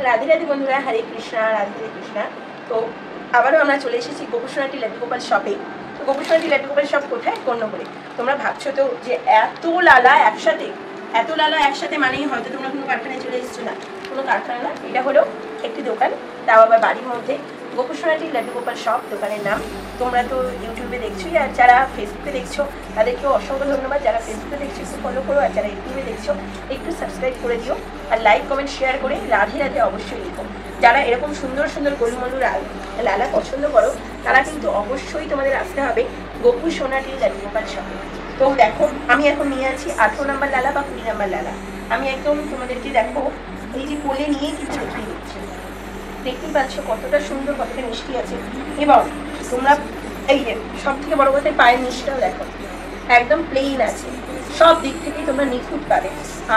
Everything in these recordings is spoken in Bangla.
রাধে রাধে বন্ধুরা, হরে কৃষ্ণা, রাধে রাধে কৃষ্ণা। তো আবারও আমরা চলে এসেছি গোপুসোনাটি লাড্ডু গোপাল শপে। তো গোপুসোনাটি লাড্ডু গোপাল শপ কোথায়? কর্ণপুরে। তোমরা ভাবছো তো যে এত লালা একসাথে মানেই হয়তো তোমরা কোনো কারখানায় চলে এসেছো। না, কোনো কারখানা না, এটা হলো একটি দোকান, তাও আবার বাড়ির মধ্যে। গোপুসোনাটি লাড্ডু গোপাল শপ দোকানের নাম। তোমরা তো ইউটিউবে দেখছোই, আর যারা ফেসবুকে দেখছো তাদেরকেও অসংখ্য ধন্যবাদ। যারা ফেসবুকে দেখছো একটু ফলো করো, আর যারা ইউটিউবে দেখছো একটু সাবস্ক্রাইব করে দিও, আর লাইক কমেন্ট শেয়ার করে রাধে রাধে অবশ্যই লিখো। যারা এরকম সুন্দর সুন্দর গোলমলু লালা পছন্দ করো তারা কিন্তু অবশ্যই তোমাদের আসতে হবে গোপুসোনাটি লাড্ডু গোপাল শপে। তো দেখো, আমি এখন নিয়ে আছি 18 নম্বর লালা বা 20 নম্বর লালা। আমি একদম তোমাদেরকে দেখো এই যে কোলে নিয়ে কিন্তু দেখিয়ে দিচ্ছি। দেখতেই পাচ্ছ কতটা সুন্দর, কতটা মিষ্টি আছে। এবং তোমরা এই যে সব থেকে বড় কথা, পায়ের নিচটাও দেখো একদম প্লেন আছে, সব দিক থেকে তোমরা নিখুঁত পাবে।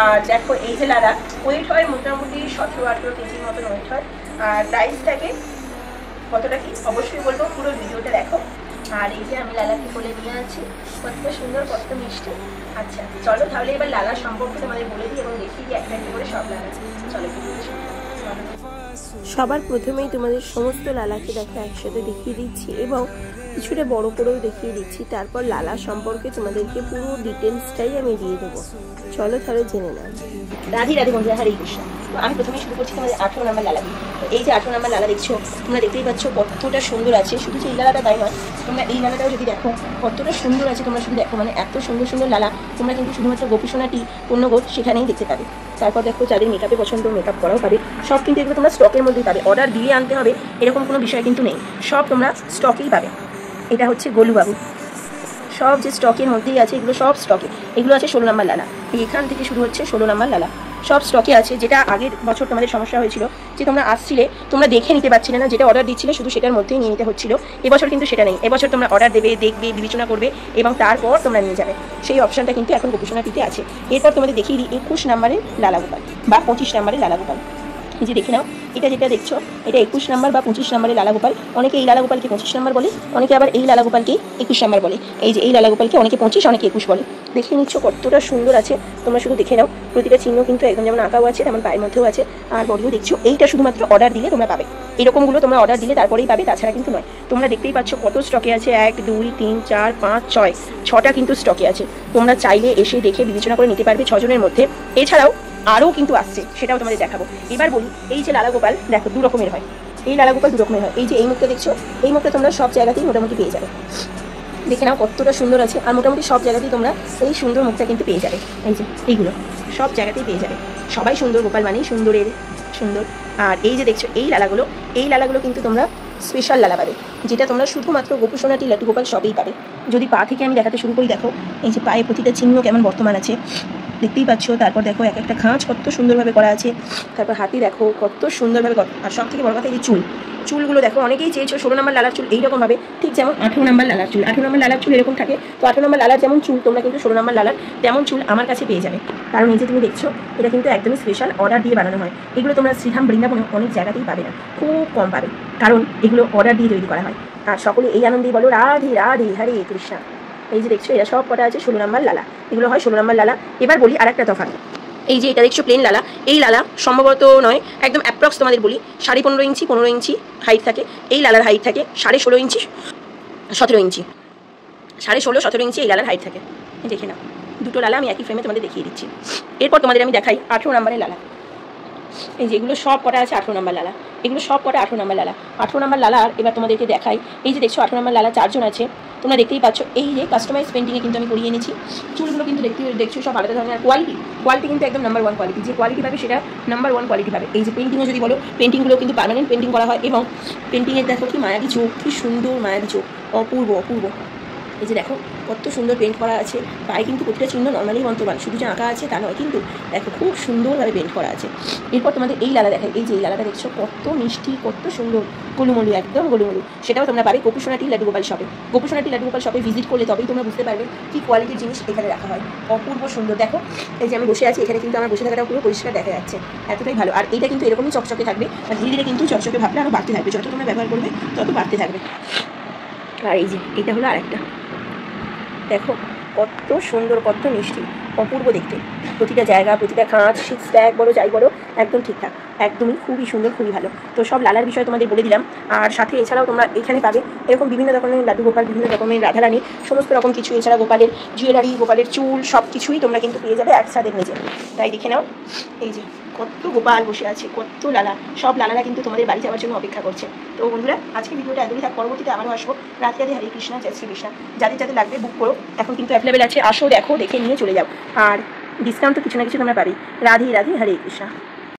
আর দেখো এই যে লালা, ওয়েট হয় মোটামুটি 17-18 কেজির মতন ওয়েট হয়। আর প্রাইস থাকে কতটা কি অবশ্যই বলবো, পুরো ভিডিওটা দেখো। আর এই যে আমি লালাকে বলে নিয়ে আছি, কতটা সুন্দর, কতটা মিষ্টি। আচ্ছা চলো তাহলে এবার লালা সম্পর্কে তোমাদের বলে দিই এবং দেখিয়ে দিই একটা একটা করে সব লালা। চলো সবার প্রথমেই তোমাদের সমস্ত লালাকে দেখো একসাথে দেখিয়ে দিচ্ছি এবং কিছুটা বড় করেও দেখিয়ে দিচ্ছি। তারপর লালা সম্পর্কে তোমাদেরকে পুরো ডিটেলসটাই আমি দিয়ে দেবো। চলো তাহলে জেনে নাও। রাধে রাধে বন্ধুরা, হরে কৃষ্ণ। তো আমি প্রথমে শুরু করছি তোমাদের 18 নম্বর লালা দিয়ে। তো এই যে 18 নম্বর লালা দেখছো, তোমরা দেখতেই পাচ্ছ কতটা সুন্দর আছে। শুধু যে এই লালাটা তাই নয়, তোমরা এই লালাটাও যদি দেখো কতটা সুন্দর আছে, তোমরা শুধু দেখো, মানে এত সুন্দর সুন্দর লালা তোমরা কিন্তু শুধুমাত্র গোপুসোনাটি পূর্ণগোট সেখানেই দেখতে পাবে। তারপর দেখো যাদের মেকআপে পছন্দ, মেকআপ করাও পাবে। সব কিন্তু এগুলো তোমরা স্টকের মধ্যেই পাবে, অর্ডার দিয়ে আনতে হবে এরকম কোনো বিষয় কিন্তু নেই, সব তোমরা স্টকেই পাবে। এটা হচ্ছে গোলুবাবু, সব যে স্টকের মধ্যেই আছে এগুলো সব স্টকে। এগুলো আছে 16 নম্বর লালা, এখান থেকে শুরু হচ্ছে 16 নম্বর লালা, সব স্টকে আছে। যেটা আগের বছর তোমাদের সমস্যা হয়েছিল যে তোমরা আসছিলে, তোমরা দেখে নিতে পারছিলে না, যেটা অর্ডার দিচ্ছিলে শুধু সেটার মধ্যেই নিয়ে নিতে হচ্ছিল। এবছর কিন্তু সেটা নেই, এবছর তোমরা অর্ডার দেবে, দেখবে, বিবেচনা করবে এবং তারপর তোমরা নিয়ে যাবে। সেই অপশানটা কিন্তু এখন গোপুসোনাটিতে আছে। এরপর তোমাদের দেখিয়ে দিই 21 নম্বরের লালা গোপাল বা 25 নম্বরের লালা গোপাল। এই যে দেখে নাও, এটা যেটা দেখছো এটা 21 নম্বর বা 25 নম্বরের লালা গোপাল। অনেকে এই লালা গোপালকে 25 নম্বর বলে, অনেকে আবার এই লালা গোপালকে 21 নম্বর বলে। এই যে এই লালা গোপালকে অনেকে 25, অনেকে 21 বলে। দেখে নিচ্ছ কতটা সুন্দর আছে, তোমরা শুধু দেখে নাও। প্রতিটা চিহ্ন কিন্তু একদম যেমন আঁকাও আছে তেমন পায়ের মধ্যেও আছে। আর বডিও দেখছো, এইটা শুধুমাত্র অর্ডার দিলে তোমরা পাবে। এরকমগুলো তোমরা অর্ডার দিলে তারপরেই পাবে, তাছাড়া কিন্তু নয়। তোমরা দেখতেই পাচ্ছ কত স্টকে আছে, 1 2 3 4 5 6 6টা কিন্তু স্টকে আছে। তোমরা চাইলে এসে দেখে বিবেচনা করে নিতে পারবে 6 জনের মধ্যে। এছাড়াও আরও কিন্তু আসছে, সেটাও তোমাদের দেখাবো। এবার বলি, এই যে লালা গোপাল দেখো 2 রকমের হয়। এই লালা গোপাল 2 রকমের হয়। এই যে এই মুখটা দেখছো, এই মুখটা তোমরা সব জায়গাতেই মোটামুটি পেয়ে যাবে। দেখে নাও কতটা সুন্দর আছে, আর মোটামুটি সব জায়গাতেই তোমরা এই সুন্দর মুখটা কিন্তু পেয়ে যাবে। এই যে এইগুলো সব জায়গাতেই পেয়ে যাবে। সবাই সুন্দর গোপাল মানেই সুন্দরের সুন্দর। আর এই যে দেখছো এই লালাগুলো কিন্তু তোমরা স্পেশাল লালা পাবে, যেটা তোমরা শুধুমাত্র গোপুসোনাটি লাড্ডু গোপাল সবেই পাবে। যদি পা থেকে আমি দেখাতে শুরু করি, দেখো এই যে পায়ে প্রতিটা চিহ্ন কেমন বর্তমান আছে দেখতেই পাচ্ছ। তারপর দেখো এক একটা খাঁজ কত সুন্দরভাবে করা আছে। তারপর হাতি দেখো কত সুন্দরভাবে। আর সব থেকে বড় কথা এই যে চুলগুলো দেখো, অনেকেই চেয়েছো 16 নম্বর লালার চুল এইরকম হবে, ঠিক যেমন 18 নম্বর লালার চুল। 18 নম্বর লালার চুল এরকম থাকে, তো 18 নম্বর লালার যেমন চুল তোমরা কিন্তু 16 নম্বর লালার তেমন চুল আমার কাছে পেয়ে যাবে। কারণ এই যে তুমি দেখছো এটা কিন্তু একদমই স্পেশাল অর্ডার দিয়ে বানানো হয়। এগুলো তোমরা শ্রীধাম বৃন্দাবনে অনেক জায়গাতেই পাবে না, খুব কম পাবে, কারণ এগুলো অর্ডার দিয়ে তৈরি করা হয়। আর সকলে এই আনন্দেই বলো রাধে রাধে, হরে কৃষ্ণ। এই যে দেখছো এরা সব কটা আছে 16 নম্বর লালা, এগুলো হয় 16 নম্বর লালা। এবার বলি আর একটা তফাৎ। এই যে এটা দেখছো প্লেন লালা, এই লালা সম্ভবত নয়, একদম অ্যাপ্রক্স তোমাদের বলি 15.5 ইঞ্চি 15 ইঞ্চি হাইট থাকে। এই লালার হাইট থাকে 16.5 ইঞ্চি 17 ইঞ্চি, 16.5 17 ইঞ্চি এই লালার হাইট থাকে। দেখে নাও, দুটো লালা আমি একই ফ্রেমে তোমাদের দেখিয়ে দিচ্ছি। এরপর তোমাদের আমি দেখাই 18 নম্বরের লালা। এই যে এগুলো সব কটা আছে 18 নম্বর লালা, এগুলো সব কটা 18 নম্বর লালা। 18 নম্বর লালার এবার তোমাদেরকে দেখাই। এই যে দেখছো 18 নম্বর লালা 4 জন আছে, তোমরা দেখতেই পাচ্ছ। এই যে কাস্টমাইজ পেন্টিংয়ে কিন্তু আমি করিয়ে এনেছি। চুলগুলো কিন্তু দেখছো সব আলাদা ধরনের। কোয়ালিটি কিন্তু একদম নাম্বার 1 কোয়ালিটি, যে কোয়ালিটি পাবে সেটা নাম্বার 1 কোয়ালিটি পাবে। এই যে পেন্টিংও যদি বলো, পেন্টিংগুলো কিন্তু পার্মানেন্ট পেন্টিং করা হয় এবং পেন্টিংয়ের দেখো কি মায়াবী চোখ, কি সুন্দর মায়াবী চোখ, অপূর্ব অপূর্ব। এই যে দেখো কত সুন্দর পেন্ট করা আছে। পায়ে কিন্তু প্রতিটা চিহ্ন নর্মালি মন্তবান, শুধু যে আঁকা আছে তা নয়, কিন্তু দেখো খুব সুন্দরভাবে পেন্ট করা আছে। এরপর তোমাদের এই লালা দেখায়। এই যে এই লালাটা দেখছো কত মিষ্টি, কত সুন্দর, গোলুমলু, একদম গোলুমলু। সেটাও তোমরা পাবে গোপুসোনাটি লাড্ডু গোপাল শপে। গোপুসোনাটি লাড্ডু গোপাল শপে ভিজিট করলে তবেই তোমরা বুঝতে পারবে কি কোয়ালিটির জিনিস এখানে রাখা হয়। অপূর্ব সুন্দর। দেখো এই যে আমি বসে আছি, এখানে কিন্তু আমার বসে থাকাটা পুরো পরিষ্কার দেখা যাচ্ছে, এতটাই ভালো। আর এইটা কিন্তু এরকমই চকচকে থাকবে, আর ধীরে ধীরে কিন্তু চকচকে ভাবলে আরও বাড়তে থাকবে, যত তোমরা ব্যবহার করবে তত বাড়তে থাকবে। আর এই যে এটা হলো আরেকটা, দেখো কত সুন্দর, কত মিষ্টি, অপূর্ব দেখতে। প্রতিটা জায়গা, প্রতিটা খাঁজ, স্ট্যাক বলো যাই বলো, একদম ঠিকঠাক, একদমই খুবই সুন্দর, খুবই ভালো। তো সব লালার বিষয়ে তোমাদের বলে দিলাম। আর সাথে এছাড়াও তোমরা এখানে পাবে এরকম বিভিন্ন রকমের লাড্ডু গোপাল, বিভিন্ন রকমের রাধারানী, সমস্ত রকম কিছু। এছাড়া গোপালের জুয়েলারি, গোপালের চুল, সব কিছুই তোমরা কিন্তু পেয়ে যাবে এক ছাদের নিচে। তাই দেখে নাও, এই যে কত গোপাল বসে আছে, কত লালা, সব লালারা কিন্তু তোমাদের বাড়ি যাওয়ার জন্য অপেক্ষা করছে। তো বন্ধুরা, আজকে ভিডিওটা এতই থাক, পরবর্তীতে আবারও আসবো। রাধে রাধে, হরে কৃষ্ণ, জয় শ্রী কৃষ্ণ। যাদের যাদের লাগবে বুক করো, এখন কিন্তু অ্যাভেলেবেল আছে, আসো, দেখো, দেখে নিয়ে চলে যাও। আর ডিসকাউন্ট তো কিছু না কিছু তোমরা পাবেই। রাধে রাধে, হরে কৃষ্ণ।